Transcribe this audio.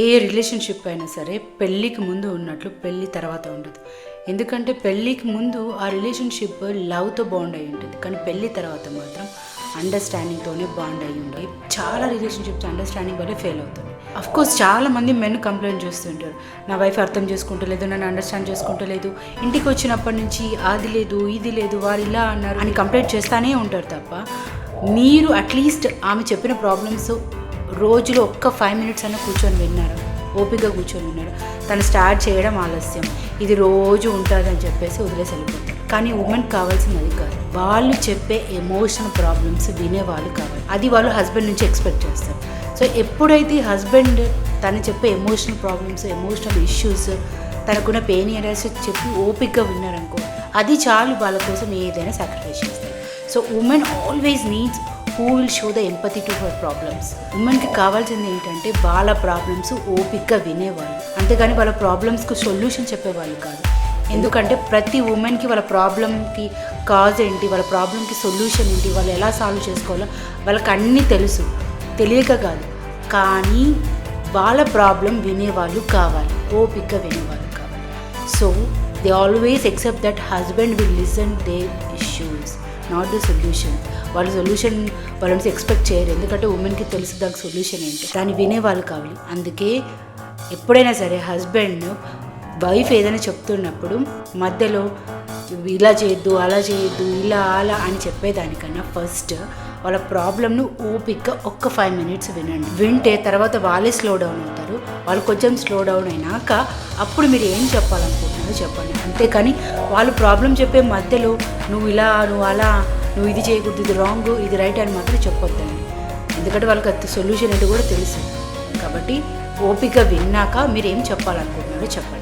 ఏ relationship అయినా సరే పెళ్ళికి ముందు ఉన్నట్లు పెళ్ళి తర్వాత ఉండదు. ఎందుకంటే పెళ్ళికి ముందు ఆ రిలేషన్షిప్ లవ్తో బాండ్ అయి ఉంటుంది, కానీ పెళ్ళి తర్వాత మాత్రం అండర్స్టాండింగ్తోనే బాండ్ అయి ఉండాలి. చాలా రిలేషన్షిప్స్ అండర్స్టాండింగ్ వల్లే ఫెయిల్ అవుతుంది. అఫ్కోర్స్ చాలామంది మెన్ కంప్లైంట్ చేస్తుంటారు, నా వైఫ్ అర్థం చేసుకుంటలేదు, నన్ను అండర్స్టాండ్ చేసుకుంటలేదు, ఇంటికి వచ్చినప్పటి నుంచి అది లేదు ఇది లేదు, వారు ఇలా అన్నారు అని కంప్లైంట్ చేస్తూనే ఉంటారు తప్ప మీరు అట్లీస్ట్ ఆమె చెప్పిన ప్రాబ్లమ్స్ రోజులో ఒక్క 5 minutes అన్న కూర్చొని విన్నారు, ఓపిక కూర్చొని విన్నారు. తను స్టార్ట్ చేయడం ఆలస్యం, ఇది రోజు ఉంటుందని చెప్పేసి వదిలేసి వెళ్ళిపోతారు. కానీ ఉమెన్కి కావాల్సింది అది కాదు, వాళ్ళు చెప్పే ఎమోషనల్ ప్రాబ్లమ్స్ వినేవాళ్ళు కావాలి. అది వాళ్ళు హస్బెండ్ నుంచి ఎక్స్పెక్ట్ చేస్తారు. సో ఎప్పుడైతే హస్బెండ్ తను చెప్పే ఎమోషనల్ ప్రాబ్లమ్స్, ఎమోషనల్ ఇష్యూస్, తనకున్న పెయిన్ ఏరియాస్ చెప్పి ఓపికగా విన్నారనుకో, అది చాలు వాళ్ళ కోసం ఏదైనా సాక్రిఫైస్ చేస్తారు. So women always needs who will show the empathy to her problems. ఉమెన్కి కావాల్సింది ఏంటంటే వాళ్ళ ప్రాబ్లమ్స్ ఓపిక్గా వినేవాళ్ళు, అంతేగాని వాళ్ళ ప్రాబ్లమ్స్కి సొల్యూషన్ చెప్పేవాళ్ళు కాదు. ఎందుకంటే ప్రతి ఉమెన్కి వాళ్ళ ప్రాబ్లమ్కి కాజ్ ఏంటి, వాళ్ళ ప్రాబ్లమ్కి సొల్యూషన్ ఏంటి, వాళ్ళు ఎలా సాల్వ్ చేసుకోవాలో వాళ్ళకి అన్నీ తెలుసు, తెలియక కాదు. కానీ వాళ్ళ ప్రాబ్లం వినేవాళ్ళు కావాలి, ఓపిక్గా వినేవాళ్ళు కావాలి. So they always except that husband will listen there issues, not the solution. వాళ్ళు సొల్యూషన్ వాళ్ళ నుంచి ఎక్స్పెక్ట్ చేయరు, ఎందుకంటే ఉమెన్కి తెలుసు దానికి సొల్యూషన్ ఏంటి, దాన్ని వినేవాళ్ళు కావాలి. అందుకే ఎప్పుడైనా సరే హస్బెండ్ వైఫ్ ఏదైనా చెప్తున్నప్పుడు మధ్యలో ఇలా చేయొద్దు, అలా చేయొద్దు, ఇలా అలా అని చెప్పేదానికన్నా ఫస్ట్ వాళ్ళ ప్రాబ్లమ్ను ఓపిక్గా ఒక్క 5 minutes వినండి. వింటే తర్వాత వాళ్ళే స్లో డౌన్ అవుతారు. వాళ్ళు కొంచెం స్లో డౌన్ అయినాక అప్పుడు మీరు ఏం చెప్పాలనుకుంటున్నారో చెప్పండి. అంతేకాని వాళ్ళు ప్రాబ్లం చెప్పే మధ్యలో నువ్వు ఇలా, నువ్వు అలా, నువ్వు ఇది చేయకూడదు, ఇది రాంగ్, ఇది రైట్ అని మాత్రం చెప్పొద్దండి. ఎందుకంటే వాళ్ళకి అది సొల్యూషన్ ఏంటో కూడా తెలుసు. కాబట్టి ఓపిక విన్నాక మీరు ఏం చెప్పాలనుకుంటున్నారో చెప్పండి.